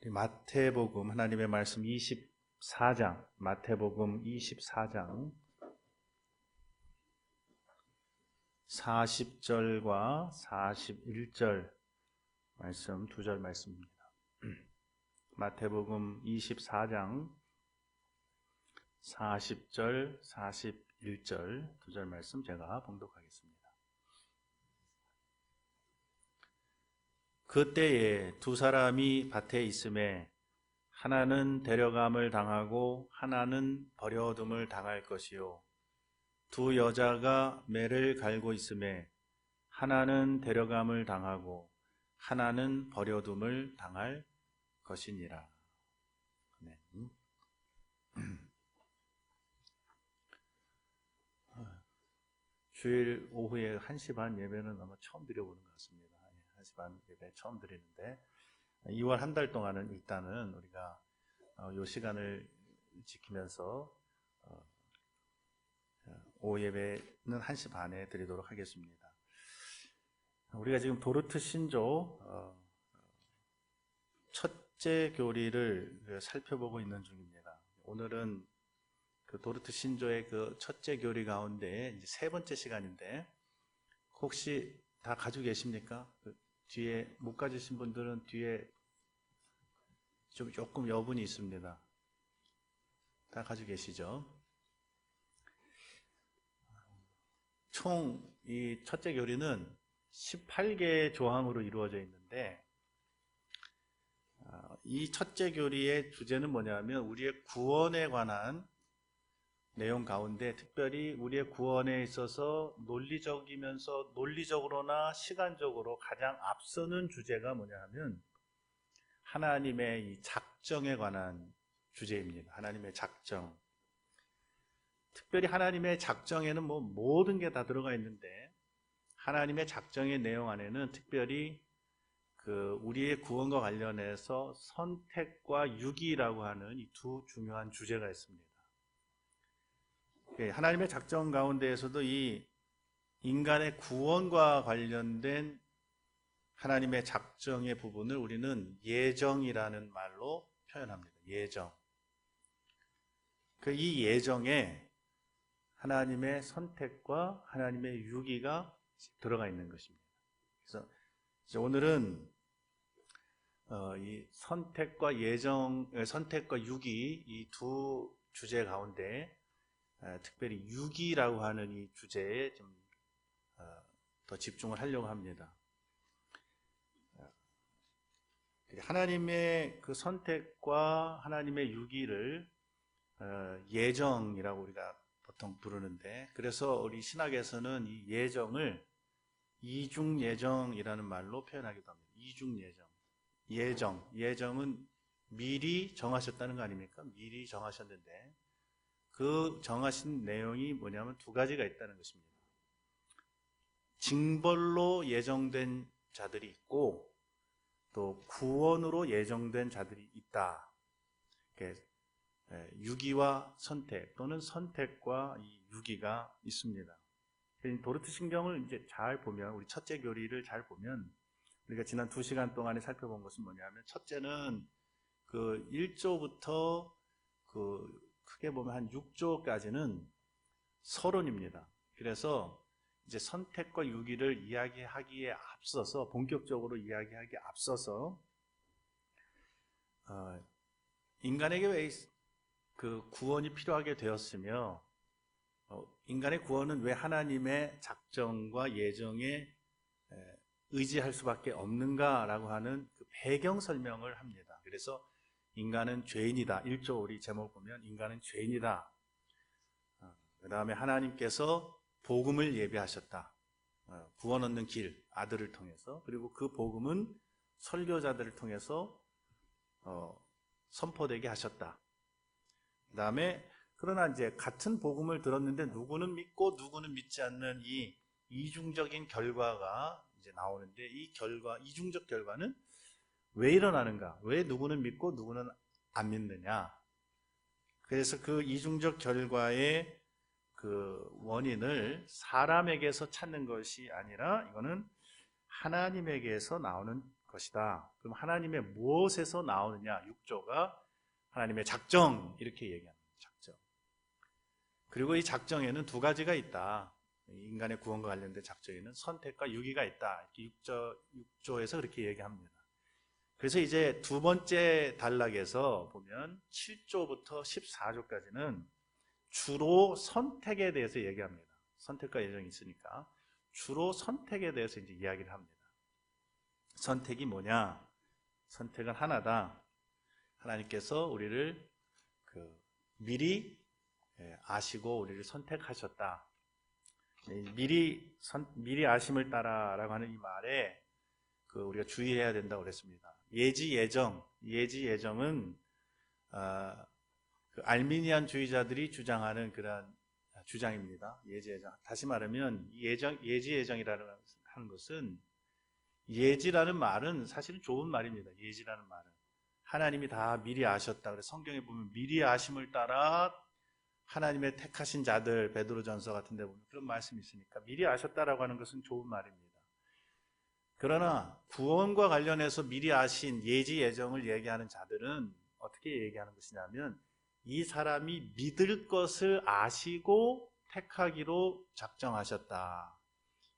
우리 마태복음 하나님의 말씀 24장, 마태복음 24장 40절과 41절 말씀, 두 절 말씀입니다. 마태복음 24장 40절, 41절 두 절 말씀 제가 봉독하겠습니다. 그때에 두 사람이 밭에 있음에 하나는 데려감을 당하고 하나는 버려둠을 당할 것이요, 두 여자가 매를 갈고 있음에 하나는 데려감을 당하고 하나는 버려둠을 당할 것이니라. 네. 주일 오후에 1시 반 예배는 아마 처음 드려보는 것 같습니다. 1시 반 예배 처음 드리는데 2월 한 달 동안은 일단은 우리가 이 시간을 지키면서 오후 예배는 1시 반에 드리도록 하겠습니다. 우리가 지금 도르트 신조 첫째 교리를 살펴보고 있는 중입니다. 오늘은 그 도르트 신조의 그 첫째 교리 가운데 이제 세 번째 시간인데, 혹시 다 가지고 계십니까? 그 뒤에 못 가지신 분들은 뒤에 조금 여분이 있습니다. 다 가지고 계시죠? 총 이 첫째 교리는 18개의 조항으로 이루어져 있는데, 이 첫째 교리의 주제는 뭐냐면 우리의 구원에 관한 내용 가운데, 특별히 우리의 구원에 있어서 논리적으로나 시간적으로 가장 앞서는 주제가 뭐냐면 하나님의 이 작정에 관한 주제입니다. 하나님의 작정. 특별히 하나님의 작정에는 모든 게 다 들어가 있는데, 하나님의 작정의 내용 안에는 특별히 그 우리의 구원과 관련해서 선택과 유기라고 하는 이 두 중요한 주제가 있습니다. 하나님의 작정 가운데에서도 이 인간의 구원과 관련된 하나님의 작정의 부분을 우리는 예정이라는 말로 표현합니다. 예정. 이 예정에 하나님의 선택과 하나님의 유기가 들어가 있는 것입니다. 그래서 이제 오늘은 이 선택과 유기, 이 두 주제 가운데 특별히 유기라고 하는 이 주제에 좀 더 집중을 하려고 합니다. 하나님의 그 선택과 하나님의 유기를 예정이라고 우리가 보통 부르는데, 그래서 우리 신학에서는 이 예정을 이중예정이라는 말로 표현하기도 합니다. 이중예정. 예정은 미리 정하셨다는 거 아닙니까? 미리 정하셨는데 그 정하신 내용이 뭐냐면 두 가지가 있다는 것입니다. 징벌로 예정된 자들이 있고 또 구원으로 예정된 자들이 있다. 유기와 선택 또는 선택과 이 유기가 있습니다. 도르트 신경을 이제 잘 보면, 우리 첫째 교리를 잘 보면, 우리가 지난 2시간 동안에 살펴본 것은 뭐냐면, 첫째는 그 1조부터 그 크게 보면 한 6조까지는 서론입니다. 그래서 이제 선택과 유기를 이야기하기에 앞서서, 본격적으로 이야기하기에 앞서서 인간에게 왜 그 구원이 필요하게 되었으며, 인간의 구원은 왜 하나님의 작정과 예정에 의지할 수밖에 없는가라고 하는 그 배경 설명을 합니다. 그래서 인간은 죄인이다. 1조 우리 제목 보면 인간은 죄인이다. 그 다음에 하나님께서 복음을 예비하셨다. 구원 얻는 길, 아들을 통해서. 그리고 그 복음은 설교자들을 통해서 선포되게 하셨다. 그 다음에 그러나 이제 같은 복음을 들었는데 누구는 믿고 누구는 믿지 않는 이 이중적인 결과가 이제 나오는데, 이중적 결과는 왜 일어나는가? 왜 누구는 믿고 누구는 안 믿느냐? 그래서 그 이중적 결과의 그 원인을 사람에게서 찾는 것이 아니라 이거는 하나님에게서 나오는 것이다. 그럼 하나님의 무엇에서 나오느냐? 6조가 하나님의 작정, 이렇게 얘기합니다. 작정. 그리고 이 작정에는 두 가지가 있다. 인간의 구원과 관련된 작정에는 선택과 유기가 있다. 이렇게 6조에서 그렇게 얘기합니다. 그래서 이제 두 번째 단락에서 보면 7조부터 14조까지는 주로 선택에 대해서 얘기합니다. 선택과 예정이 있으니까 주로 선택에 대해서 이제 이야기를 합니다. 선택이 뭐냐? 선택은 하나다. 하나님께서 우리를 미리 아시고 우리를 선택하셨다. 미리 아심을 따라라고 하는 이 말에 우리가 주의해야 된다고 그랬습니다. 예지예정은 알미니안 주의자들이 주장하는 그런 주장입니다. 예지예정. 다시 말하면 예지예정이라는 하는 것은, 예지라는 말은 사실은 좋은 말입니다. 예지라는 말은 하나님이 다 미리 아셨다. 그래서 성경에 보면 미리 아심을 따라 하나님의 택하신 자들, 베드로전서 같은 데 보면 그런 말씀이 있으니까 미리 아셨다라고 하는 것은 좋은 말입니다. 그러나 구원과 관련해서 미리 아신 예지 예정을 얘기하는 자들은 어떻게 얘기하는 것이냐면, 이 사람이 믿을 것을 아시고 택하기로 작정하셨다.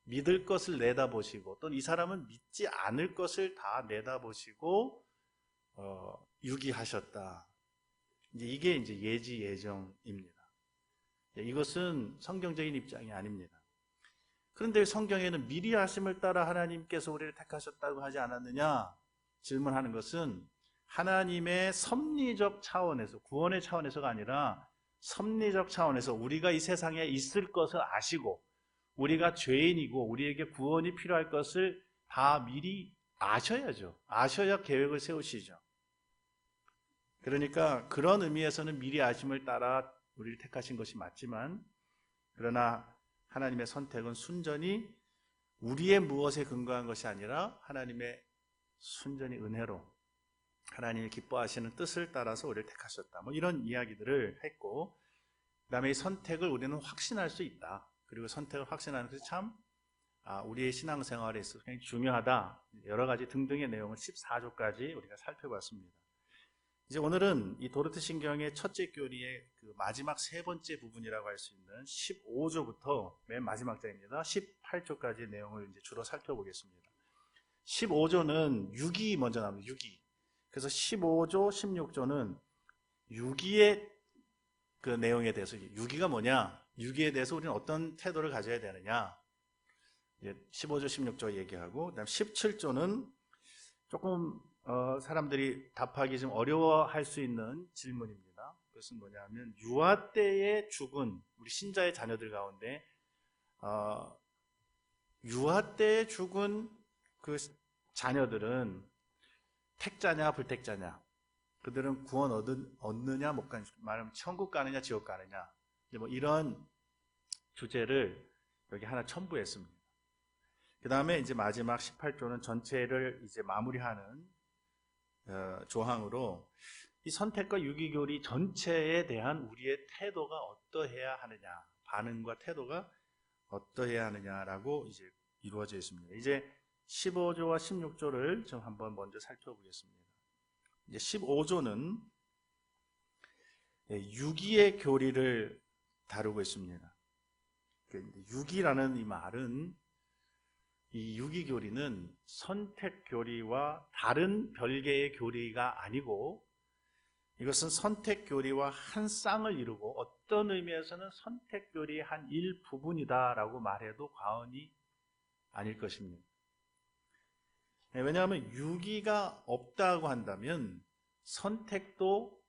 믿을 것을 내다보시고, 또는 이 사람은 믿지 않을 것을 다 내다보시고 유기하셨다. 이게 이제 예지 예정입니다. 이것은 성경적인 입장이 아닙니다. 그런데 성경에는 미리 하심을 따라 하나님께서 우리를 택하셨다고 하지 않았느냐 질문하는 것은, 하나님의 섭리적 차원에서, 구원의 차원에서가 아니라 섭리적 차원에서 우리가 이 세상에 있을 것을 아시고, 우리가 죄인이고 우리에게 구원이 필요할 것을 다 미리 아셔야죠. 아셔야 계획을 세우시죠. 그러니까 그런 의미에서는 미리 아심을 따라 우리를 택하신 것이 맞지만, 그러나 하나님의 선택은 순전히 우리의 무엇에 근거한 것이 아니라 하나님의 순전히 은혜로 하나님이 기뻐하시는 뜻을 따라서 우리를 택하셨다. 이런 이야기들을 했고, 그 다음에 이 선택을 우리는 확신할 수 있다. 그리고 선택을 확신하는 것이 참 우리의 신앙생활에 있어서 굉장히 중요하다. 여러 가지 등등의 내용을 14조까지 우리가 살펴봤습니다. 이제 오늘은 이 도르트 신경의 첫째 교리의 마지막 세 번째 부분이라고 할 수 있는 15조부터 맨 마지막 장입니다. 18조까지의 내용을 이제 주로 살펴보겠습니다. 15조는 유기 먼저 나옵니다. 유기. 그래서 15조, 16조는 유기의 그 내용에 대해서, 유기가 뭐냐, 유기에 대해서 우리는 어떤 태도를 가져야 되느냐, 이제 15조, 16조 얘기하고, 그다음 17조는 조금 사람들이 답하기 좀 어려워할 수 있는 질문입니다. 그것은 뭐냐면, 유아 때에 죽은 우리 신자의 자녀들 가운데 유아 때에 죽은 그 자녀들은 택자냐 불택자냐, 그들은 구원 얻느냐 못 가느냐, 말하면 천국 가느냐 지옥 가느냐, 이런 주제를 여기 하나 첨부했습니다. 그 다음에 이제 마지막 18조는 전체를 이제 마무리하는 조항으로 이 선택과 유기교리 전체에 대한 우리의 태도가 어떠해야 하느냐, 반응과 태도가 어떠해야 하느냐라고 이제 이루어져 있습니다. 이제 15조와 16조를 좀 한번 먼저 살펴보겠습니다. 이제 15조는 유기의 교리를 다루고 있습니다. 유기라는 이 말은, 이 유기교리는 선택교리와 다른 별개의 교리가 아니고, 이것은 선택교리와 한 쌍을 이루고 어떤 의미에서는 선택교리의 한 일부분이다라고 말해도 과언이 아닐 것입니다. 왜냐하면 유기가 없다고 한다면 선택도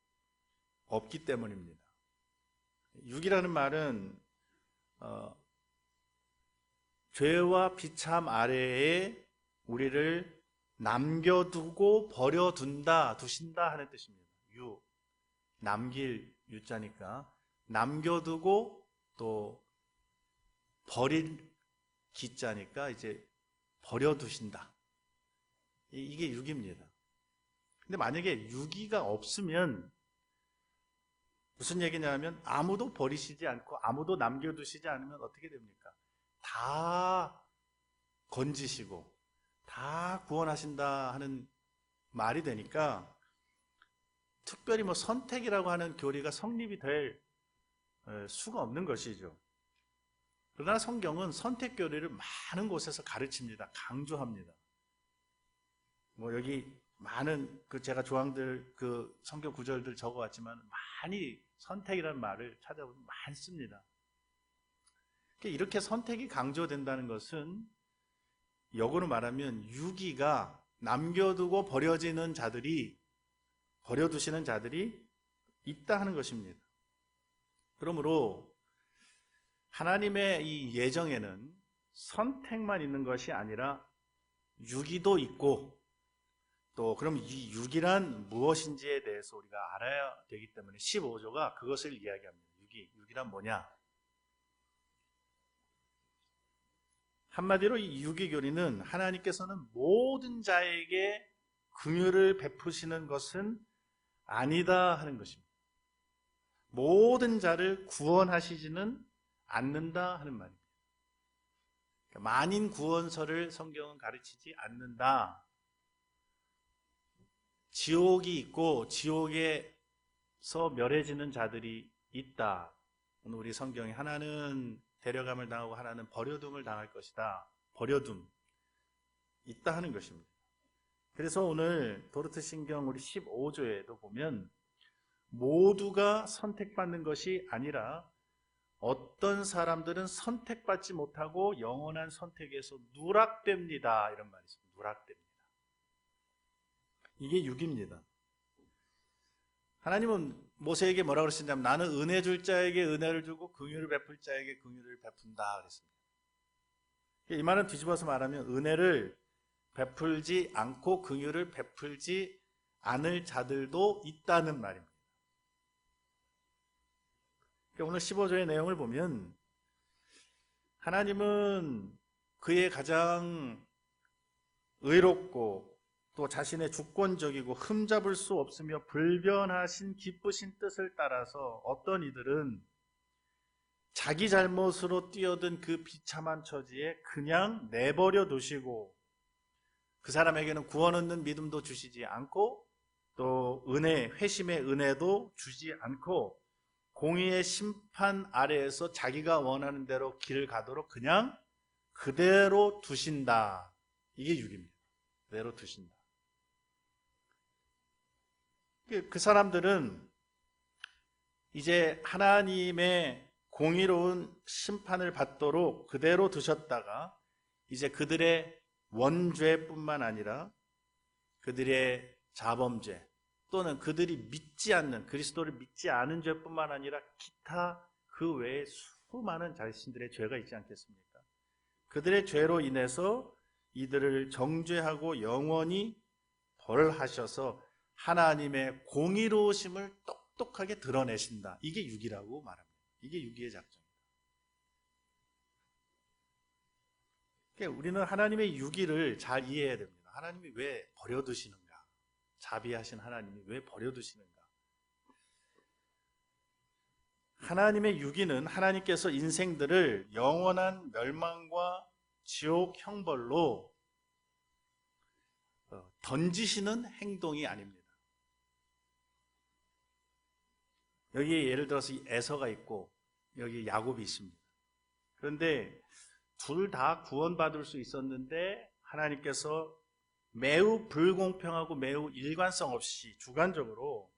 없기 때문입니다. 유기라는 말은 죄와 비참 아래에 우리를 남겨두고 버려둔다, 두신다 하는 뜻입니다. 남길 유자니까 남겨두고, 또 버릴 기자니까 이제 버려두신다. 이게 유기입니다. 근데 만약에 유기가 없으면 무슨 얘기냐면, 아무도 버리시지 않고 아무도 남겨두시지 않으면 어떻게 됩니까? 다 건지시고 다 구원하신다 하는 말이 되니까 특별히 뭐 선택이라고 하는 교리가 성립이 될 수가 없는 것이죠. 그러나 성경은 선택 교리를 많은 곳에서 가르칩니다. 강조합니다. 뭐 여기 많은 제가 조항들 성경 구절들 적어왔지만 많이 선택이라는 말을 찾아보면 많습니다. 이렇게 선택이 강조된다는 것은 역으로 말하면 유기가 남겨두고 버려두시는 자들이 있다 하는 것입니다. 그러므로 하나님의 이 예정에는 선택만 있는 것이 아니라 유기도 있고, 또 그럼 이 유기란 무엇인지에 대해서 우리가 알아야 되기 때문에 15조가 그것을 이야기합니다. 유기란 뭐냐? 한마디로 이 유기교리는 하나님께서는 모든 자에게 긍휼을 베푸시는 것은 아니다 하는 것입니다. 모든 자를 구원하시지는 않는다 하는 말입니다. 만인 구원설을 성경은 가르치지 않는다. 지옥이 있고 지옥에서 멸해지는 자들이 있다. 오늘 우리 성경에 하나는 데려감을 당하고 하나는 버려둠을 당할 것이다. 버려둠 있다 하는 것입니다. 그래서 오늘 도르트 신경 우리 15조에도 보면 모두가 선택받는 것이 아니라 어떤 사람들은 선택받지 못하고 영원한 선택에서 누락됩니다. 이런 말이 있습니다. 누락됩니다. 이게 육입니다. 하나님은 모세에게 뭐라고 그러시냐면 나는 은혜 줄 자에게 은혜를 주고 긍휼을 베풀 자에게 긍휼을 베푼다 그랬습니다. 이 말은 뒤집어서 말하면 은혜를 베풀지 않고 긍휼을 베풀지 않을 자들도 있다는 말입니다. 오늘 15조의 내용을 보면 하나님은 그의 가장 의롭고 또 자신의 주권적이고 흠잡을 수 없으며 불변하신 기쁘신 뜻을 따라서 어떤 이들은 자기 잘못으로 뛰어든 그 비참한 처지에 그냥 내버려 두시고 그 사람에게는 구원 얻는 믿음도 주시지 않고 또 회심의 은혜도 주지 않고 공의의 심판 아래에서 자기가 원하는 대로 길을 가도록 그냥 그대로 두신다. 이게 육입니다. 그대로 두신다. 그 사람들은 이제 하나님의 공의로운 심판을 받도록 그대로 두셨다가 이제 그들의 원죄뿐만 아니라 그들의 자범죄 또는 그들이 믿지 않는 그리스도를 믿지 않은 죄뿐만 아니라 기타 그 외에 수많은 자신들의 죄가 있지 않겠습니까? 그들의 죄로 인해서 이들을 정죄하고 영원히 벌하셔서 하나님의 공의로우심을 똑똑하게 드러내신다. 이게 육이라고 말합니다. 이게 육이의 작전입니다. 그러니까 우리는 하나님의 육이를 잘 이해해야 됩니다. 하나님이 왜 버려두시는가? 자비하신 하나님이 왜 버려두시는가? 하나님의 육이는 하나님께서 인생들을 영원한 멸망과 지옥 형벌로 던지시는 행동이 아닙니다. 여기에 예를 들어서 에서가 있고 여기 야곱이 있습니다. 그런데 둘 다 구원받을 수 있었는데 하나님께서 매우 불공평하고 매우 일관성 없이 주관적으로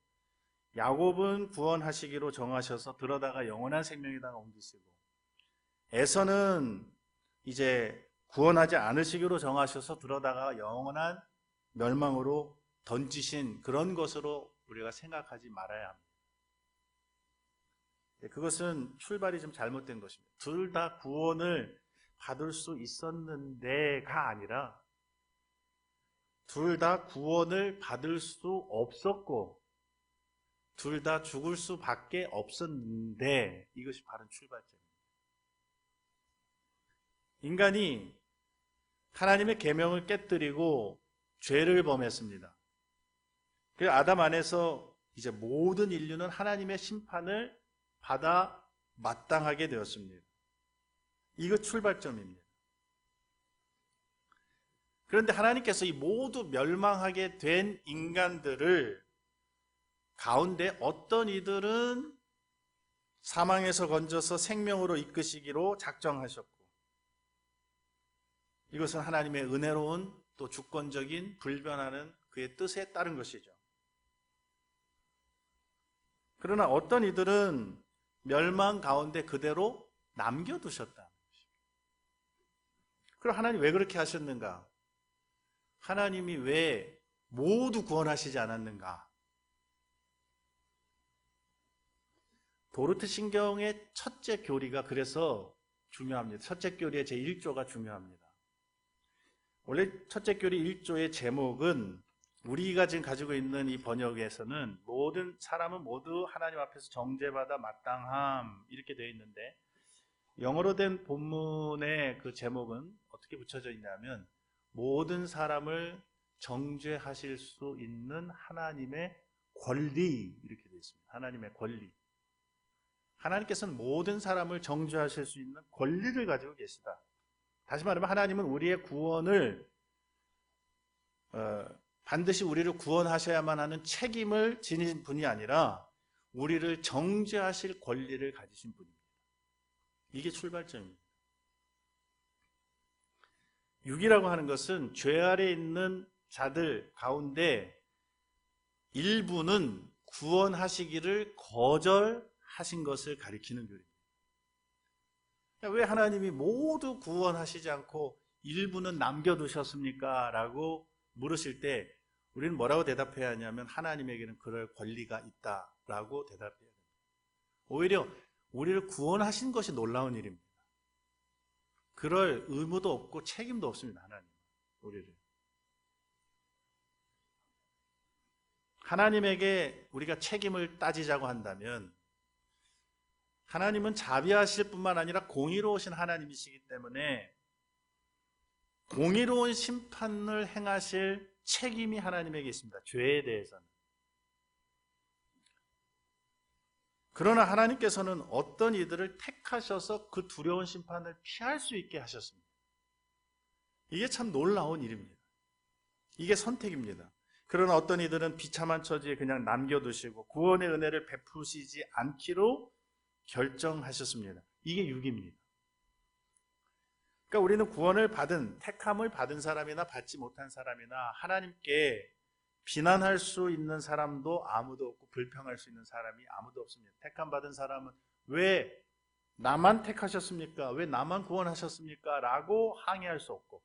야곱은 구원하시기로 정하셔서 들어다가 영원한 생명에다가 옮기시고 에서는 이제 구원하지 않으시기로 정하셔서 들어다가 영원한 멸망으로 던지신 그런 것으로 우리가 생각하지 말아야 합니다. 그것은 출발이 좀 잘못된 것입니다. 둘 다 구원을 받을 수 있었는데가 아니라 둘 다 구원을 받을 수 없었고 둘 다 죽을 수밖에 없었는데 이것이 바른 출발점입니다. 인간이 하나님의 계명을 깨뜨리고 죄를 범했습니다. 그 아담 안에서 이제 모든 인류는 하나님의 심판을 받아 마땅하게 되었습니다. 이거 출발점입니다. 그런데 하나님께서 이 모두 멸망하게 된 인간들을 가운데 어떤 이들은 사망에서 건져서 생명으로 이끄시기로 작정하셨고, 이것은 하나님의 은혜로운 또 주권적인 불변하는 그의 뜻에 따른 것이죠. 그러나 어떤 이들은 멸망 가운데 그대로 남겨두셨다. 그럼 하나님 왜 그렇게 하셨는가? 하나님이 왜 모두 구원하시지 않았는가? 도르트 신경의 첫째 교리가 그래서 중요합니다. 첫째 교리의 제1조가 중요합니다. 원래 첫째 교리 1조의 제목은 우리가 지금 가지고 있는 이 번역에서는 모든 사람은 모두 하나님 앞에서 정죄받아 마땅함 이렇게 되어 있는데, 영어로 된 본문의 그 제목은 어떻게 붙여져 있냐면 모든 사람을 정죄하실 수 있는 하나님의 권리 이렇게 되어 있습니다. 하나님의 권리. 하나님께서는 모든 사람을 정죄하실 수 있는 권리를 가지고 계시다. 다시 말하면 하나님은 우리의 구원을 반드시 우리를 구원하셔야만 하는 책임을 지닌 분이 아니라 우리를 정죄하실 권리를 가지신 분입니다. 이게 출발점입니다. 육이라고 하는 것은 죄 아래 있는 자들 가운데 일부는 구원하시기를 거절하신 것을 가리키는 교리입니다. 왜 하나님이 모두 구원하시지 않고 일부는 남겨두셨습니까? 라고 물으실 때 우리는 뭐라고 대답해야 하냐면 하나님에게는 그럴 권리가 있다라고 대답해야 됩니다. 오히려 우리를 구원하신 것이 놀라운 일입니다. 그럴 의무도 없고 책임도 없습니다. 하나님 우리를. 하나님에게 우리가 책임을 따지자고 한다면 하나님은 자비하실 뿐만 아니라 공의로우신 하나님이시기 때문에 공의로운 심판을 행하실 책임이 하나님에게 있습니다. 죄에 대해서는. 그러나 하나님께서는 어떤 이들을 택하셔서 그 두려운 심판을 피할 수 있게 하셨습니다. 이게 참 놀라운 일입니다. 이게 선택입니다. 그러나 어떤 이들은 비참한 처지에 그냥 남겨두시고 구원의 은혜를 베푸시지 않기로 결정하셨습니다. 이게 육입니다. 그러니까 우리는 구원을 받은, 택함을 받은 사람이나 받지 못한 사람이나 하나님께 비난할 수 있는 사람도 아무도 없고 불평할 수 있는 사람이 아무도 없습니다. 택함 받은 사람은 왜 나만 택하셨습니까? 왜 나만 구원하셨습니까? 라고 항의할 수 없고,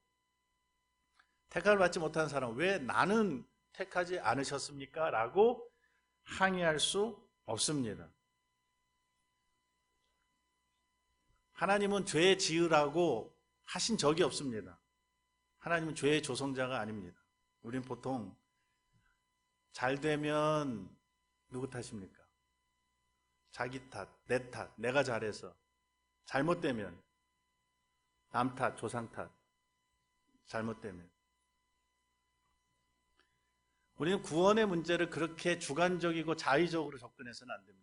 택함을 받지 못한 사람은 왜 나는 택하지 않으셨습니까? 라고 항의할 수 없습니다. 하나님은 죄 지으라고 하신 적이 없습니다. 하나님은 죄의 조성자가 아닙니다. 우린 보통 잘 되면 누구 탓입니까? 자기 탓, 내 탓, 내가 잘해서. 잘못되면 남 탓, 조상 탓. 잘못되면. 우리는 구원의 문제를 그렇게 주관적이고 자의적으로 접근해서는 안 됩니다.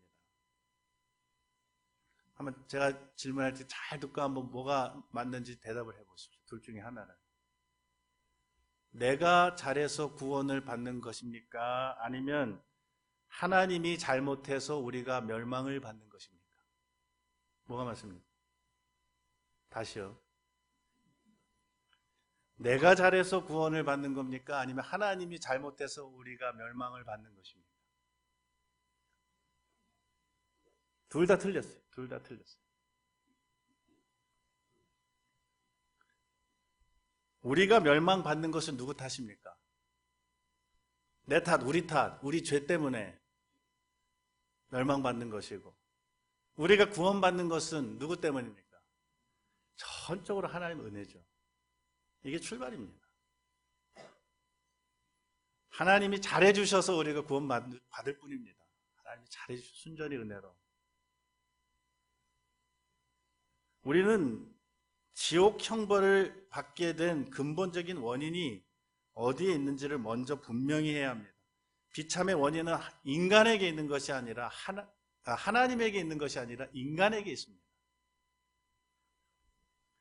한번 제가 질문할 때 잘 듣고 한번 뭐가 맞는지 대답을 해보십시오. 둘 중에 하나는. 내가 잘해서 구원을 받는 것입니까? 아니면 하나님이 잘못해서 우리가 멸망을 받는 것입니까? 뭐가 맞습니까? 다시요. 내가 잘해서 구원을 받는 겁니까? 아니면 하나님이 잘못해서 우리가 멸망을 받는 것입니까? 둘 다 틀렸어요. 둘 다 틀렸어요. 우리가 멸망받는 것은 누구 탓입니까? 내 탓, 우리 탓, 우리 죄 때문에 멸망받는 것이고, 우리가 구원받는 것은 누구 때문입니까? 전적으로 하나님의 은혜죠. 이게 출발입니다. 하나님이 잘해주셔서 우리가 구원받을 뿐입니다. 하나님이 잘해주셔서 순전히 은혜로. 우리는 지옥 형벌을 받게 된 근본적인 원인이 어디에 있는지를 먼저 분명히 해야 합니다. 비참의 원인은 인간에게 있는 것이 아니라 하나님에게 있는 것이 아니라 인간에게 있습니다.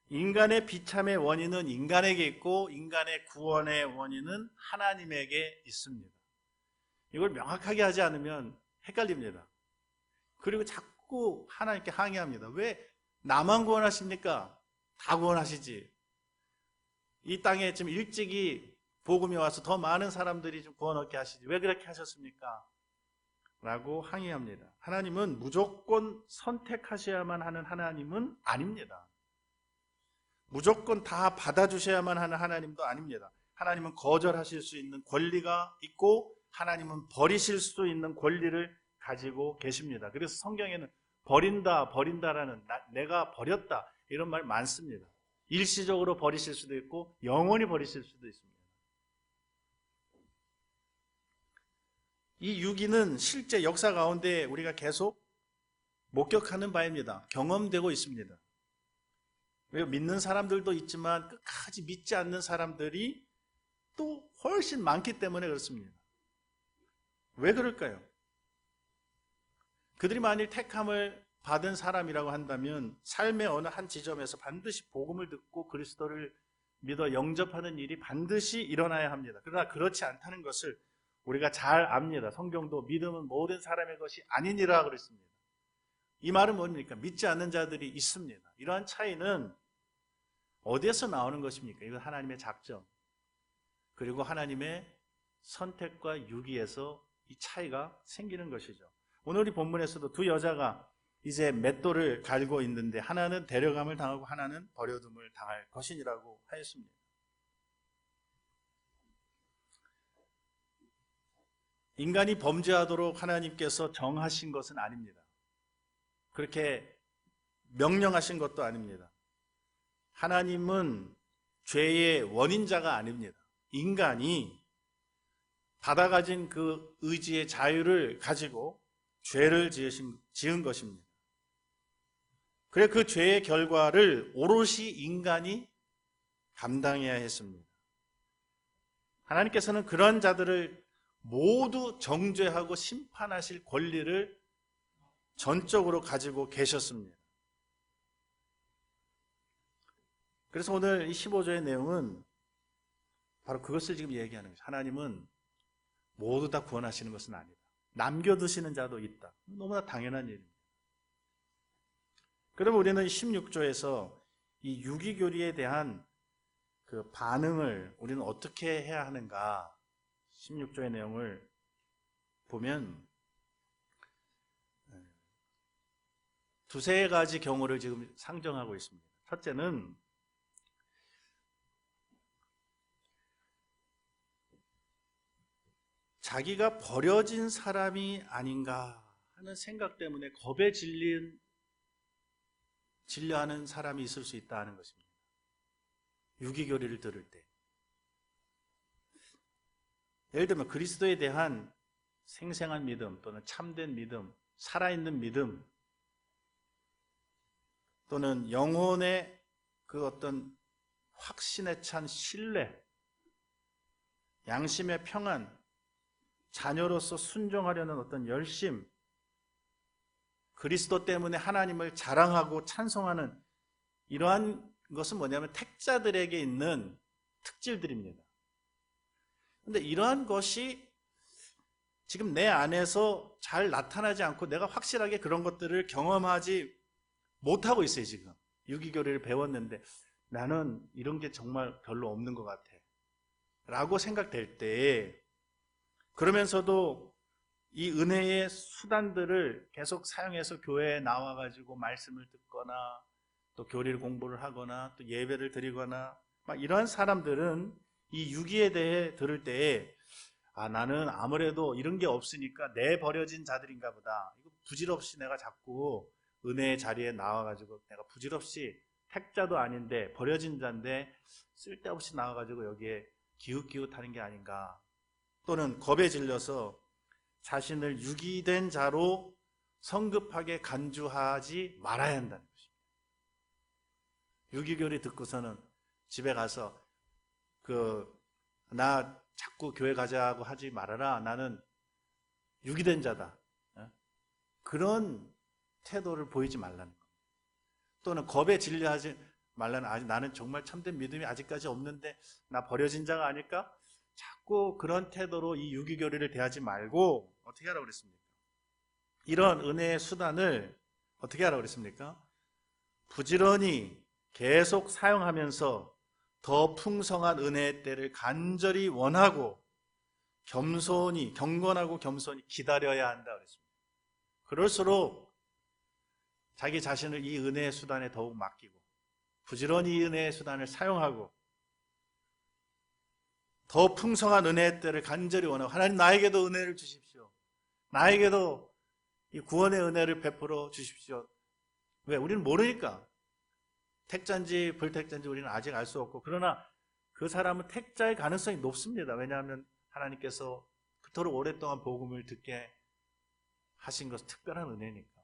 인간의 비참의 원인은 인간에게 있고 인간의 구원의 원인은 하나님에게 있습니다. 이걸 명확하게 하지 않으면 헷갈립니다. 그리고 자꾸 하나님께 항의합니다. 왜 나만 구원하십니까? 다 구원하시지. 이 땅에 좀 일찍이 복음이 와서 더 많은 사람들이 좀 구원 얻게 하시지. 왜 그렇게 하셨습니까? 라고 항의합니다. 하나님은 무조건 선택하셔야만 하는 하나님은 아닙니다. 무조건 다 받아주셔야만 하는 하나님도 아닙니다. 하나님은 거절하실 수 있는 권리가 있고 하나님은 버리실 수 있는 권리를 가지고 계십니다. 그래서 성경에는 버린다라는 내가 버렸다 이런 말 많습니다. 일시적으로 버리실 수도 있고 영원히 버리실 수도 있습니다. 이 유기는 실제 역사 가운데 우리가 계속 목격하는 바입니다. 경험되고 있습니다. 믿는 사람들도 있지만 끝까지 믿지 않는 사람들이 또 훨씬 많기 때문에 그렇습니다. 왜 그럴까요? 그들이 만일 택함을 받은 사람이라고 한다면 삶의 어느 한 지점에서 반드시 복음을 듣고 그리스도를 믿어 영접하는 일이 반드시 일어나야 합니다. 그러나 그렇지 않다는 것을 우리가 잘 압니다. 성경도 믿음은 모든 사람의 것이 아니니라 그랬습니다. 이 말은 뭡니까? 믿지 않는 자들이 있습니다. 이러한 차이는 어디에서 나오는 것입니까? 이건 하나님의 작정 그리고 하나님의 선택과 유기에서 이 차이가 생기는 것이죠. 오늘 이 본문에서도 두 여자가 이제 맷돌을 갈고 있는데 하나는 데려감을 당하고 하나는 버려둠을 당할 것이니라고 하였습니다. 인간이 범죄하도록 하나님께서 정하신 것은 아닙니다. 그렇게 명령하신 것도 아닙니다. 하나님은 죄의 원인자가 아닙니다. 인간이 받아가진 그 의지의 자유를 가지고 죄를 지은 것입니다. 그래 그 죄의 결과를 오롯이 인간이 감당해야 했습니다. 하나님께서는 그런 자들을 모두 정죄하고 심판하실 권리를 전적으로 가지고 계셨습니다. 그래서 오늘 이 15조의 내용은 바로 그것을 지금 얘기하는 거죠. 하나님은 모두 다 구원하시는 것은 아니다. 남겨두시는 자도 있다. 너무나 당연한 일입니다. 그러면 우리는 16조에서 이 유기교리에 대한 그 반응을 우리는 어떻게 해야 하는가? 16조의 내용을 보면 두세 가지 경우를 지금 상정하고 있습니다. 첫째는 자기가 버려진 사람이 아닌가 하는 생각 때문에 겁에 질려하는 사람이 있을 수 있다는 것입니다. 유기교리를 들을 때. 예를 들면 그리스도에 대한 생생한 믿음 또는 참된 믿음, 살아있는 믿음 또는 영혼의 그 어떤 확신에 찬 신뢰, 양심의 평안, 자녀로서 순종하려는 어떤 열심, 그리스도 때문에 하나님을 자랑하고 찬송하는 이러한 것은 뭐냐면 택자들에게 있는 특질들입니다. 그런데 이러한 것이 지금 내 안에서 잘 나타나지 않고 내가 확실하게 그런 것들을 경험하지 못하고 있어요. 지금 유기교리를 배웠는데 나는 이런 게 정말 별로 없는 것 같아 라고 생각될 때, 그러면서도 이 은혜의 수단들을 계속 사용해서 교회에 나와가지고 말씀을 듣거나 또 교리를 공부를 하거나 또 예배를 드리거나 막 이러한 사람들은 이 유기에 대해 들을 때에 나는 아무래도 이런 게 없으니까 내 버려진 자들인가 보다. 이거 부질없이 내가 자꾸 은혜의 자리에 나와가지고 내가 부질없이 택자도 아닌데 버려진 자인데 쓸데없이 나와가지고 여기에 기웃기웃하는 게 아닌가. 또는 겁에 질려서 자신을 유기된 자로 성급하게 간주하지 말아야 한다는 것입니다. 유기교리 듣고서는 집에 가서 나 자꾸 교회 가자고 하지 말아라. 나는 유기된 자다. 그런 태도를 보이지 말라는 겁니다. 또는 겁에 질려하지 말라는 나는 정말 참된 믿음이 아직까지 없는데 나 버려진 자가 아닐까? 자꾸 그런 태도로 이 유기교리를 대하지 말고 어떻게 하라고 그랬습니까? 이런 은혜의 수단을 어떻게 하라고 그랬습니까? 부지런히 계속 사용하면서 더 풍성한 은혜의 때를 간절히 원하고 겸손히, 경건하고 겸손히 기다려야 한다 그랬습니다. 그럴수록 자기 자신을 이 은혜의 수단에 더욱 맡기고 부지런히 이 은혜의 수단을 사용하고 더 풍성한 은혜의 때를 간절히 원하고 하나님 나에게도 은혜를 주십시오. 나에게도 이 구원의 은혜를 베풀어 주십시오. 왜? 우리는 모르니까. 택자인지 불택자인지 우리는 아직 알 수 없고 그러나 그 사람은 택자의 가능성이 높습니다. 왜냐하면 하나님께서 그토록 오랫동안 복음을 듣게 하신 것은 특별한 은혜니까.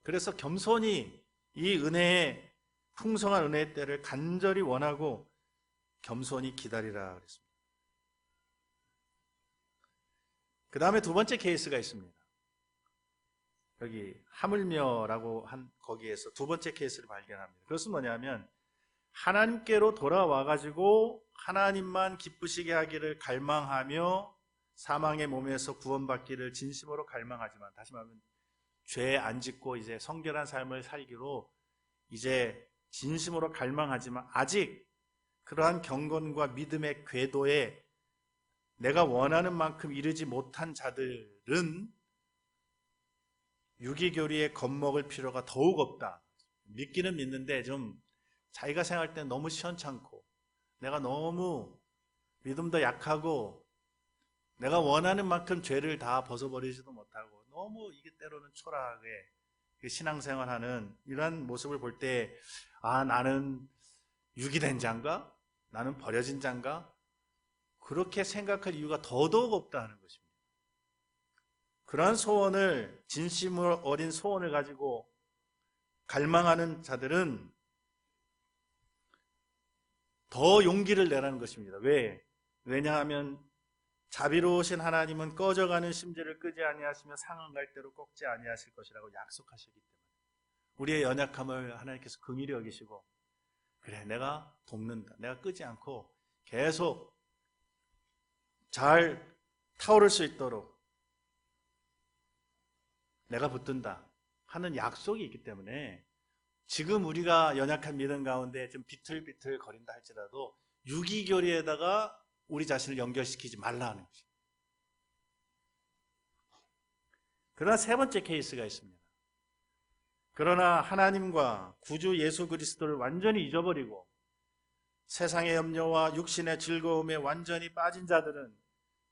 그래서 겸손히 이 은혜의 풍성한 은혜의 때를 간절히 원하고 겸손히 기다리라 그랬습니다. 그 다음에 두 번째 케이스가 있습니다. 여기 하물며라고 한 거기에서 두 번째 케이스를 발견합니다. 그것은 뭐냐면 하나님께로 돌아와가지고 하나님만 기쁘시게 하기를 갈망하며 사망의 몸에서 구원받기를 진심으로 갈망하지만, 다시 말하면 죄 안 짓고 이제 성결한 삶을 살기로 이제 진심으로 갈망하지만 아직 그러한 경건과 믿음의 궤도에 내가 원하는 만큼 이르지 못한 자들은 유기교리에 겁먹을 필요가 더욱 없다. 믿기는 믿는데 좀 자기가 생각할 때 너무 시원찮고 내가 너무 믿음도 약하고 내가 원하는 만큼 죄를 다 벗어버리지도 못하고 너무 이게 때로는 초라하게 신앙생활하는 이러한 모습을 볼 때 나는 유기된 자인가? 나는 버려진 자인가? 그렇게 생각할 이유가 더더욱 없다는 것입니다. 그러한 소원을, 진심 어린 소원을 가지고 갈망하는 자들은 더 용기를 내라는 것입니다. 왜? 왜냐하면 자비로우신 하나님은 꺼져가는 심지를 끄지 아니하시며 상한 갈대로 꺾지 아니하실 것이라고 약속하시기 때문에 우리의 연약함을 하나님께서 긍휼히 여기시고 그래 내가 돕는다. 내가 끄지 않고 계속 잘 타오를 수 있도록 내가 붙든다 하는 약속이 있기 때문에 지금 우리가 연약한 믿음 가운데 좀 비틀비틀 거린다 할지라도 유기교리에다가 우리 자신을 연결시키지 말라 하는 것입니다. 그러나 세 번째 케이스가 있습니다. 그러나 하나님과 구주 예수 그리스도를 완전히 잊어버리고 세상의 염려와 육신의 즐거움에 완전히 빠진 자들은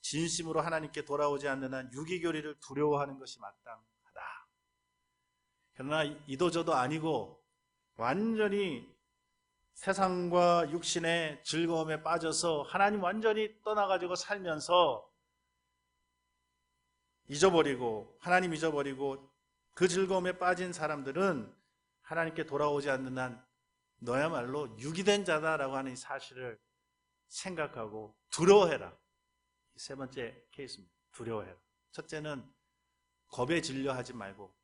진심으로 하나님께 돌아오지 않는 한 유기교리를 두려워하는 것이 마땅하다. 그러나 이도저도 아니고 완전히 세상과 육신의 즐거움에 빠져서 하나님 완전히 떠나가지고 살면서 잊어버리고 하나님 잊어버리고 그 즐거움에 빠진 사람들은 하나님께 돌아오지 않는 한 너야말로 유기된 자다라고 하는 이 사실을 생각하고 두려워해라. 세 번째 케이스입니다. 두려워해라. 첫째는 겁에 질려하지 말고,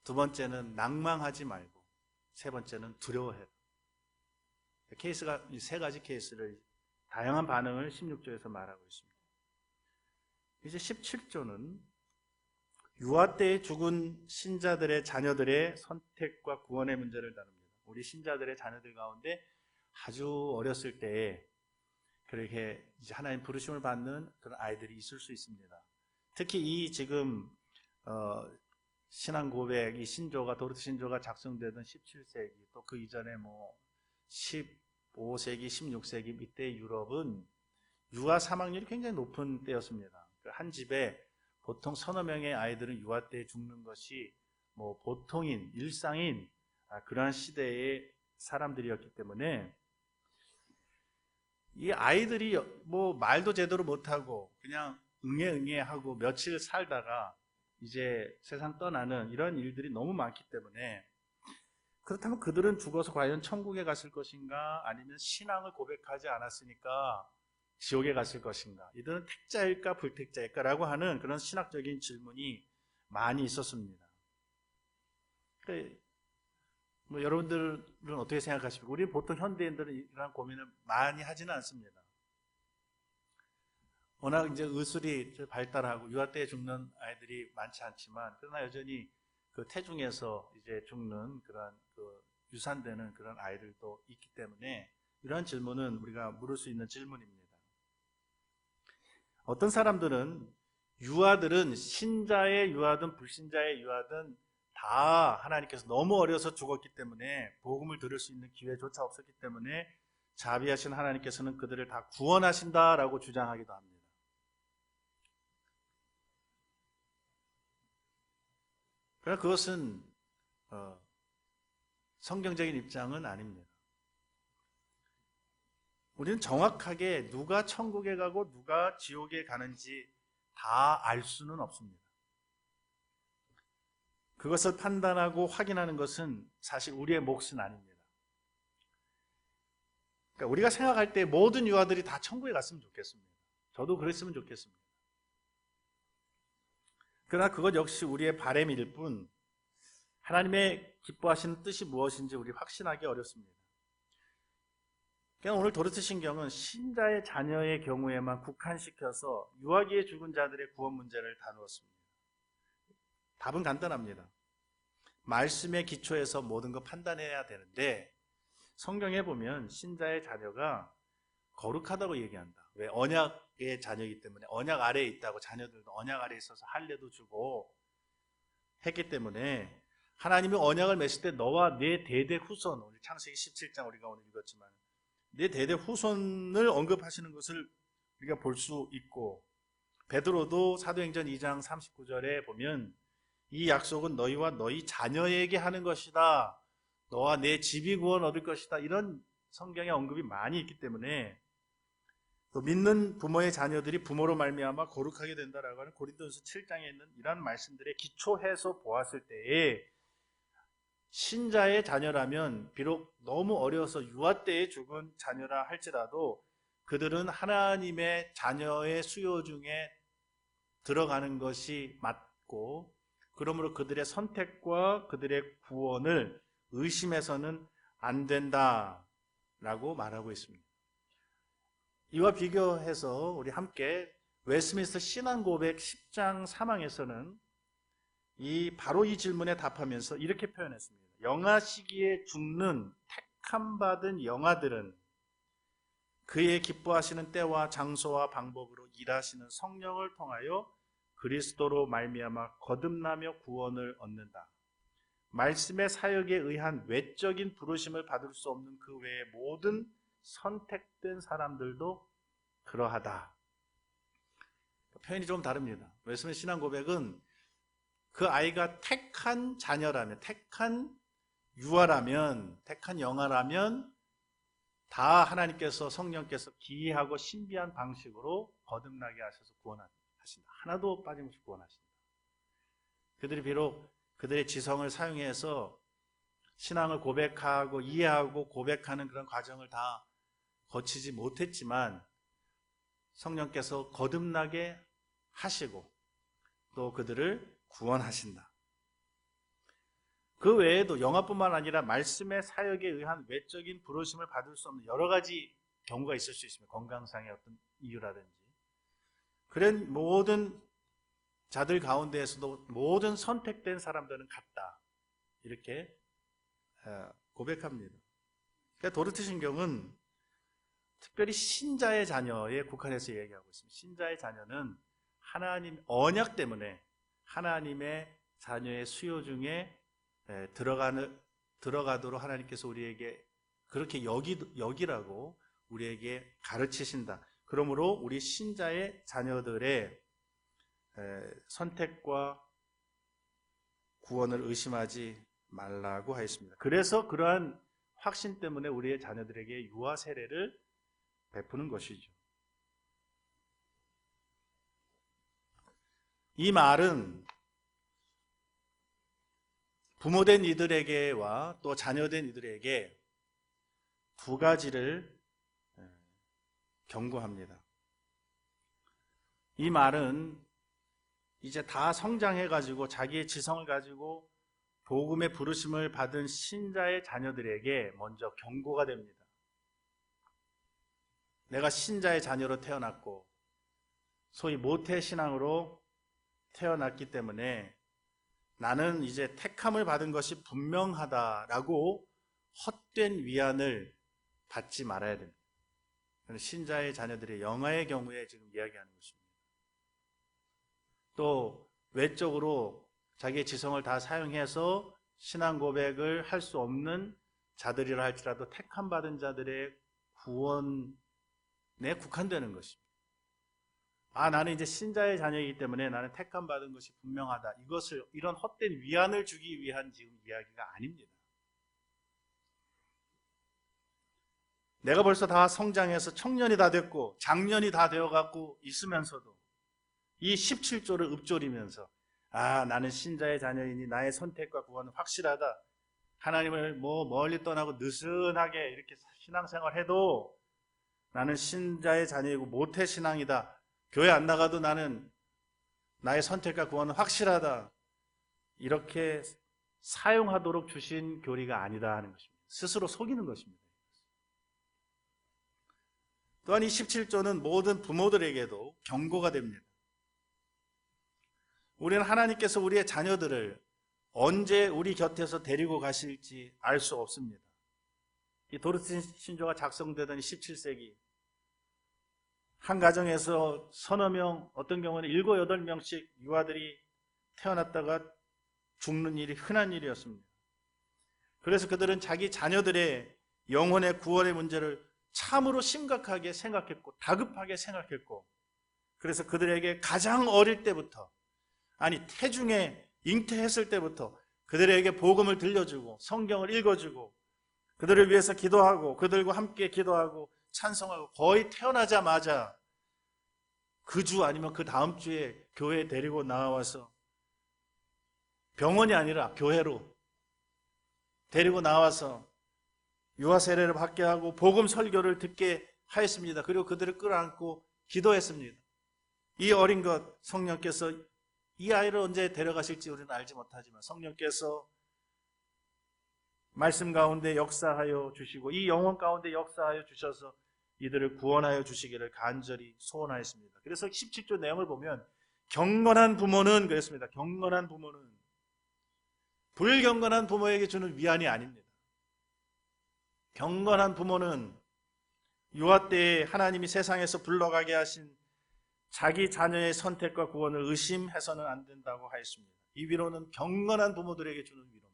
두 번째는 낭망하지 말고, 세 번째는 두려워해라. 케이스가 이 세 가지 케이스를 다양한 반응을 16조에서 말하고 있습니다. 이제 17조는 유아 때에 죽은 신자들의 자녀들의 선택과 구원의 문제를 다룹니다. 우리 신자들의 자녀들 가운데 아주 어렸을 때에 그렇게 이제 하나님 부르심을 받는 그런 아이들이 있을 수 있습니다. 특히 이 지금 신앙 고백 이 신조가 도르트 신조가 작성되던 17세기 또 그 이전에 뭐 15세기, 16세기 이때 유럽은 유아 사망률이 굉장히 높은 때였습니다. 한 집에 보통 서너 명의 아이들은 유아 때에 죽는 것이 뭐 보통인 일상인 그러한 시대의 사람들이었기 때문에 이 아이들이 뭐 말도 제대로 못하고 그냥 응애 하고 며칠 살다가 이제 세상 떠나는 이런 일들이 너무 많기 때문에 그렇다면 그들은 죽어서 과연 천국에 갔을 것인가 아니면 신앙을 고백하지 않았으니까 지옥에 갔을 것인가, 이들은 택자일까 불택자일까 라고 하는 그런 신학적인 질문이 많이 있었습니다. 뭐 여러분들은 어떻게 생각하십니까? 우리 보통 현대인들은 이런 고민을 많이 하지는 않습니다. 워낙 이제 의술이 발달하고 유아 때 죽는 아이들이 많지 않지만, 그러나 여전히 그 태중에서 이제 죽는 그런 그 유산되는 그런 아이들도 있기 때문에 이러한 질문은 우리가 물을 수 있는 질문입니다. 어떤 사람들은 유아들은 신자의 유아든 불신자의 유아든 다 하나님께서 너무 어려서 죽었기 때문에 복음을 들을 수 있는 기회조차 없었기 때문에 자비하신 하나님께서는 그들을 다 구원하신다라고 주장하기도 합니다. 그러나 그것은 성경적인 입장은 아닙니다. 우리는 정확하게 누가 천국에 가고 누가 지옥에 가는지 다 알 수는 없습니다. 그것을 판단하고 확인하는 것은 사실 우리의 몫은 아닙니다. 그러니까 우리가 생각할 때 모든 유아들이 다 천국에 갔으면 좋겠습니다. 저도 그랬으면 좋겠습니다. 그러나 그것 역시 우리의 바람일 뿐 하나님의 기뻐하시는 뜻이 무엇인지 우리 확신하기 어렵습니다. 그냥 오늘 도르트신경은 신자의 자녀의 경우에만 국한시켜서 유아기에 죽은 자들의 구원 문제를 다루었습니다. 답은 간단합니다. 말씀의 기초에서 모든 거 판단해야 되는데 성경에 보면 신자의 자녀가 거룩하다고 얘기한다. 왜? 언약의 자녀이기 때문에 언약 아래에 있다고. 자녀들도 언약 아래에 있어서 할례도 주고 했기 때문에 하나님이 언약을 맺을 때 너와 내 대대 후손, 오늘 창세기 17장 우리가 오늘 읽었지만 내 대대 후손을 언급하시는 것을 우리가 볼 수 있고, 베드로도 사도행전 2장 39절에 보면 이 약속은 너희와 너희 자녀에게 하는 것이다. 너와 내 집이 구원 얻을 것이다. 이런 성경의 언급이 많이 있기 때문에 또 믿는 부모의 자녀들이 부모로 말미암아 거룩하게 된다라고 하는 고린도전서 7장에 있는 이런 말씀들에 기초해서 보았을 때에 신자의 자녀라면 비록 너무 어려서 유아 때에 죽은 자녀라 할지라도 그들은 하나님의 자녀의 수요 중에 들어가는 것이 맞고, 그러므로 그들의 선택과 그들의 구원을 의심해서는 안 된다라고 말하고 있습니다. 이와 비교해서 우리 함께 웨스트민스터 신앙고백 10장 3항에서는 바로 이 질문에 답하면서 이렇게 표현했습니다. 영아 시기에 죽는 택함 받은 영아들은 그의 기뻐하시는 때와 장소와 방법으로 일하시는 성령을 통하여 그리스도로 말미암아 거듭나며 구원을 얻는다. 말씀의 사역에 의한 외적인 부르심을 받을 수 없는 그 외의 모든 선택된 사람들도 그러하다. 표현이 좀 다릅니다. 웨스트민스터 신앙고백은 그 아이가 택한 자녀라면, 택한 유아라면, 택한 영아라면 다 하나님께서, 성령께서 기이하고 신비한 방식으로 거듭나게 하셔서 구원하신다. 하나도 빠짐없이 구원하신다. 그들이 비록 그들의 지성을 사용해서 신앙을 고백하고 이해하고 고백하는 그런 과정을 다 거치지 못했지만 성령께서 거듭나게 하시고 또 그들을 구원하신다. 그 외에도 영아뿐만 아니라 말씀의 사역에 의한 외적인 부르심을 받을 수 없는 여러 가지 경우가 있을 수 있습니다. 건강상의 어떤 이유라든지. 그런 모든 자들 가운데에서도 모든 선택된 사람들은 같다. 이렇게 고백합니다. 그러니까 도르트신경은 특별히 신자의 자녀에 국한해서 얘기하고 있습니다. 신자의 자녀는 하나님 언약 때문에 하나님의 자녀의 수요 중에 들어가도록 하나님께서 우리에게 그렇게 여기라고 우리에게 가르치신다. 그러므로 우리 신자의 자녀들의 선택과 구원을 의심하지 말라고 하였습니다. 그래서 그러한 확신 때문에 우리의 자녀들에게 유아 세례를 베푸는 것이죠. 이 말은 부모된 이들에게와 또 자녀된 이들에게 두 가지를 경고합니다. 이 말은 이제 다 성장해가지고 자기의 지성을 가지고 복음의 부르심을 받은 신자의 자녀들에게 먼저 경고가 됩니다. 내가 신자의 자녀로 태어났고 소위 모태신앙으로 태어났기 때문에 나는 이제 택함을 받은 것이 분명하다라고 헛된 위안을 받지 말아야 됩니다. 신자의 자녀들의 영아의 경우에 지금 이야기하는 것입니다. 또 외적으로 자기의 지성을 다 사용해서 신앙 고백을 할 수 없는 자들이라 할지라도 택함 받은 자들의 구원에 국한되는 것입니다. 나는 이제 신자의 자녀이기 때문에 나는 택함 받은 것이 분명하다. 이런 헛된 위안을 주기 위한 지금 이야기가 아닙니다. 내가 벌써 다 성장해서 청년이 다 됐고 장년이 다 되어갖고 있으면서도 이 17조를 읊조리면서 나는 신자의 자녀이니 나의 선택과 구원은 확실하다. 하나님을 멀리 떠나고 느슨하게 이렇게 신앙생활해도 나는 신자의 자녀이고 모태신앙이다. 교회 안 나가도 나는 나의 선택과 구원은 확실하다. 이렇게 사용하도록 주신 교리가 아니다 하는 것입니다. 스스로 속이는 것입니다. 또한 이 17조는 모든 부모들에게도 경고가 됩니다. 우리는 하나님께서 우리의 자녀들을 언제 우리 곁에서 데리고 가실지 알 수 없습니다. 이 도르트 신조가 작성되던 17세기 한 가정에서 서너 명, 어떤 경우는 7, 8명씩 유아들이 태어났다가 죽는 일이 흔한 일이었습니다. 그래서 그들은 자기 자녀들의 영혼의 구원의 문제를 참으로 심각하게 생각했고 다급하게 생각했고, 그래서 그들에게 가장 어릴 때부터, 태중에 잉태했을 때부터 그들에게 복음을 들려주고 성경을 읽어주고 그들을 위해서 기도하고 그들과 함께 기도하고 찬송하고, 거의 태어나자마자 그 주 아니면 그 다음 주에 교회에 데리고 나와서, 병원이 아니라 교회로 데리고 나와서 유아 세례를 받게 하고 복음 설교를 듣게 하였습니다. 그리고 그들을 끌어안고 기도했습니다. 이 어린 것, 성령께서 이 아이를 언제 데려가실지 우리는 알지 못하지만 성령께서 말씀 가운데 역사하여 주시고 이 영혼 가운데 역사하여 주셔서 이들을 구원하여 주시기를 간절히 소원하였습니다. 그래서 17조 내용을 보면 경건한 부모는 그랬습니다. 경건한 부모는 불경건한 부모에게 주는 위안이 아닙니다. 경건한 부모는 유아 때에 하나님이 세상에서 불러가게 하신 자기 자녀의 선택과 구원을 의심해서는 안 된다고 하였습니다. 이 위로는 경건한 부모들에게 주는 위로입니다.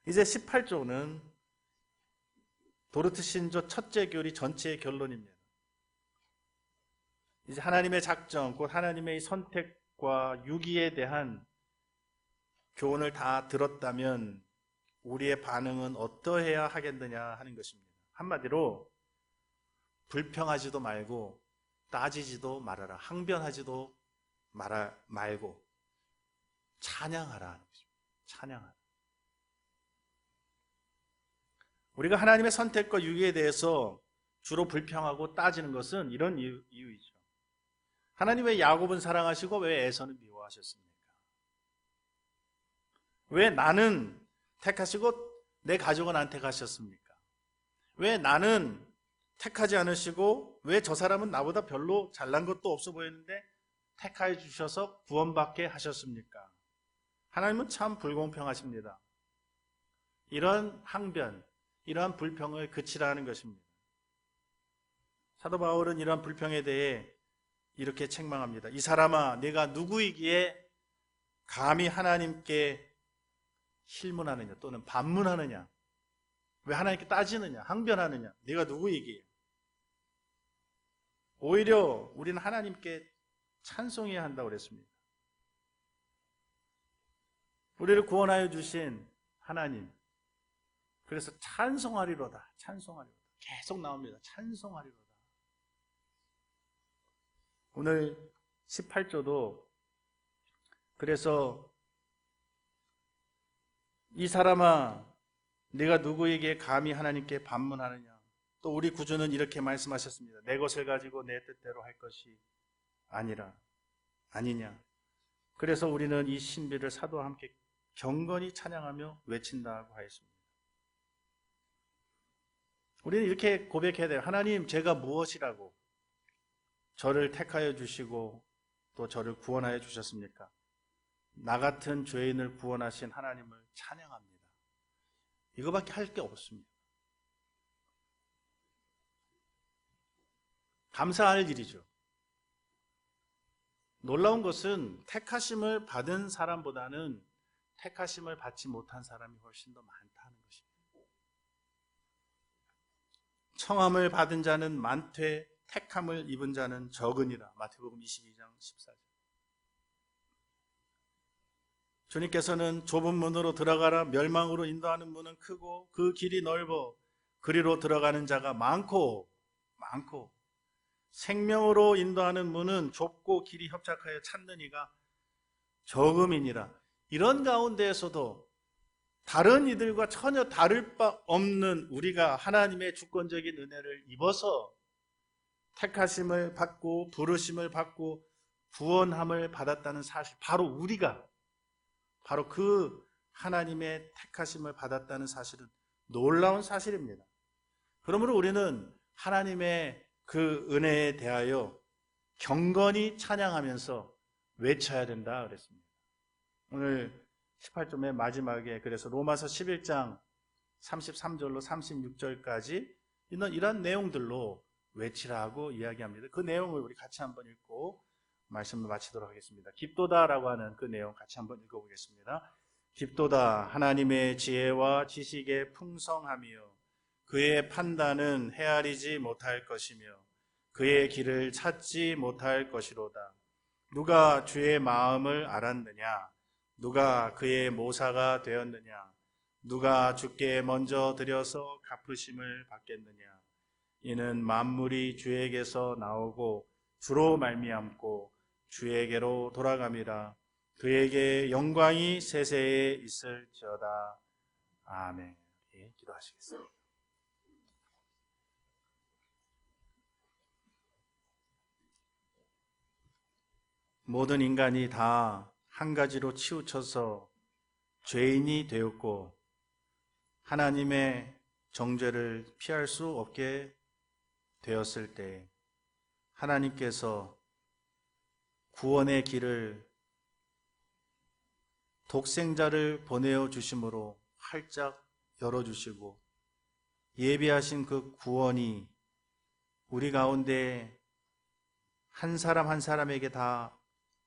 이제 18조는 도르트 신조 첫째 교리 전체의 결론입니다. 이제 하나님의 작정, 곧 하나님의 선택과 유기에 대한 교훈을 다 들었다면 우리의 반응은 어떠해야 하겠느냐 하는 것입니다. 한마디로 불평하지도 말고 따지지도 말아라. 항변하지도 말고 찬양하라 하는 것입니다. 찬양하라. 우리가 하나님의 선택과 유기에 대해서 주로 불평하고 따지는 것은 이런 이유이죠. 하나님 왜 야곱은 사랑하시고 왜 에서는 미워하셨습니까? 왜 나는 택하시고 내 가족은 안 택하셨습니까? 왜 나는 택하지 않으시고 왜 저 사람은 나보다 별로 잘난 것도 없어 보이는데 택하여 주셔서 구원받게 하셨습니까? 하나님은 참 불공평하십니다. 이런 항변, 이러한 불평을 그치라는 것입니다. 사도 바울은 이러한 불평에 대해 이렇게 책망합니다. 이 사람아, 네가 누구이기에 감히 하나님께 실문하느냐 또는 반문하느냐, 왜 하나님께 따지느냐, 항변하느냐, 네가 누구이기에. 오히려 우리는 하나님께 찬송해야 한다고 그랬습니다. 우리를 구원하여 주신 하나님, 그래서 찬송하리로다, 찬송하리로다 계속 나옵니다. 찬송하리로다. 오늘 18조도 그래서 이 사람아, 네가 누구에게 감히 하나님께 반문하느냐. 또 우리 구주는 이렇게 말씀하셨습니다. 내 것을 가지고 내 뜻대로 할 것이 아니냐. 그래서 우리는 이 신비를 사도와 함께 경건히 찬양하며 외친다고 하였습니다. 우리는 이렇게 고백해야 돼요. 하나님, 제가 무엇이라고 저를 택하여 주시고 또 저를 구원하여 주셨습니까? 나 같은 죄인을 구원하신 하나님을 찬양합니다. 이거밖에 할 게 없습니다. 감사할 일이죠. 놀라운 것은 택하심을 받은 사람보다는 택하심을 받지 못한 사람이 훨씬 더 많다는 것입니다. 청함을 받은 자는 많되 택함을 입은 자는 적으니라. 마태복음 22장 14절. 주님께서는 좁은 문으로 들어가라, 멸망으로 인도하는 문은 크고 그 길이 넓어 그리로 들어가는 자가 많고 생명으로 인도하는 문은 좁고 길이 협착하여 찾는 이가 적음이니라. 이런 가운데에서도 다른 이들과 전혀 다를 바 없는 우리가 하나님의 주권적인 은혜를 입어서 택하심을 받고 부르심을 받고 구원함을 받았다는 사실, 바로 그 하나님의 택하심을 받았다는 사실은 놀라운 사실입니다. 그러므로 우리는 하나님의 그 은혜에 대하여 경건히 찬양하면서 외쳐야 된다 그랬습니다. 오늘 18점의 마지막에 그래서 로마서 11장 33절로 36절까지 이런 내용들로 외치라고 이야기합니다. 그 내용을 우리 같이 한번 읽고 말씀을 마치도록 하겠습니다. 깊도다라고 하는 그 내용 같이 한번 읽어보겠습니다. 깊도다 하나님의 지혜와 지식의 풍성함이요 그의 판단은 헤아리지 못할 것이며 그의 길을 찾지 못할 것이로다. 누가 주의 마음을 알았느냐? 누가 그의 모사가 되었느냐? 누가 주께 먼저 드려서 갚으심을 받겠느냐? 이는 만물이 주에게서 나오고 주로 말미암고 주에게로 돌아감이라. 그에게 영광이 세세에 있을지어다. 아멘. 예, 기도하시겠습니다. 모든 인간이 다 한 가지로 치우쳐서 죄인이 되었고 하나님의 정죄를 피할 수 없게 되었을 때 하나님께서 구원의 길을 독생자를 보내어 주심으로 활짝 열어주시고 예비하신 그 구원이 우리 가운데 한 사람 한 사람에게 다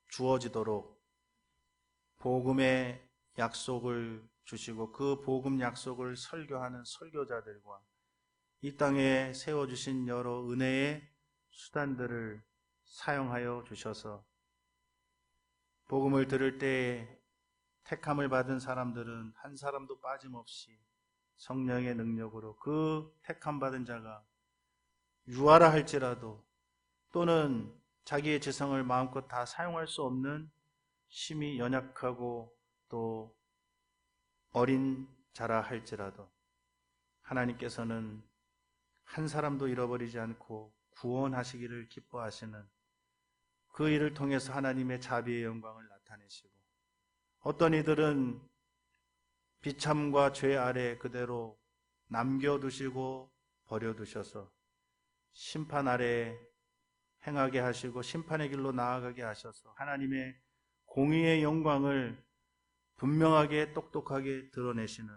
주어지도록 복음의 약속을 주시고 그 복음 약속을 설교하는 설교자들과 이 땅에 세워주신 여러 은혜의 수단들을 사용하여 주셔서 복음을 들을 때에 택함을 받은 사람들은 한 사람도 빠짐없이 성령의 능력으로 그 택함 받은 자가 유하라 할지라도 또는 자기의 지성을 마음껏 다 사용할 수 없는 심히 연약하고 또 어린 자라 할지라도 하나님께서는 한 사람도 잃어버리지 않고 구원하시기를 기뻐하시는 그 일을 통해서 하나님의 자비의 영광을 나타내시고 어떤 이들은 비참과 죄 아래 그대로 남겨두시고 버려두셔서 심판 아래 행하게 하시고 심판의 길로 나아가게 하셔서 하나님의 공의의 영광을 분명하게 똑똑하게 드러내시는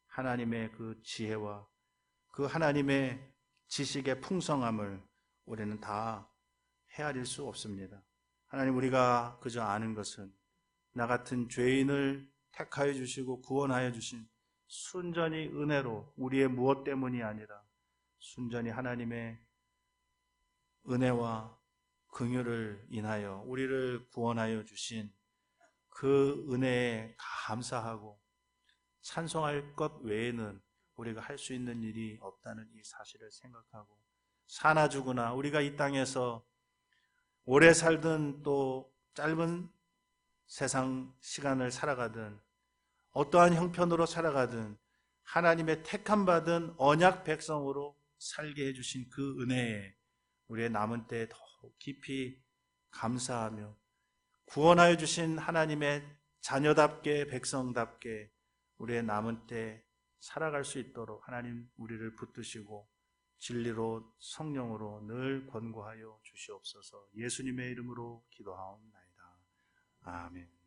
하나님의 그 지혜와 그 하나님의 지식의 풍성함을 우리는 다 헤아릴 수 없습니다. 하나님, 우리가 그저 아는 것은 나 같은 죄인을 택하여 주시고 구원하여 주신 순전히 은혜로 우리의 무엇 때문이 아니라 순전히 하나님의 은혜와 긍휼을 인하여 우리를 구원하여 주신 그 은혜에 감사하고 찬송할 것 외에는 우리가 할 수 있는 일이 없다는 이 사실을 생각하고 사나 죽으나 우리가 이 땅에서 오래 살든 또 짧은 세상 시간을 살아가든 어떠한 형편으로 살아가든 하나님의 택함 받은 언약 백성으로 살게 해주신 그 은혜에 우리의 남은 때에 더 깊이 감사하며 구원하여 주신 하나님의 자녀답게 백성답게 우리의 남은 때 살아갈 수 있도록 하나님 우리를 붙드시고 진리로 성령으로 늘 권고하여 주시옵소서. 예수님의 이름으로 기도하옵나이다. 아멘.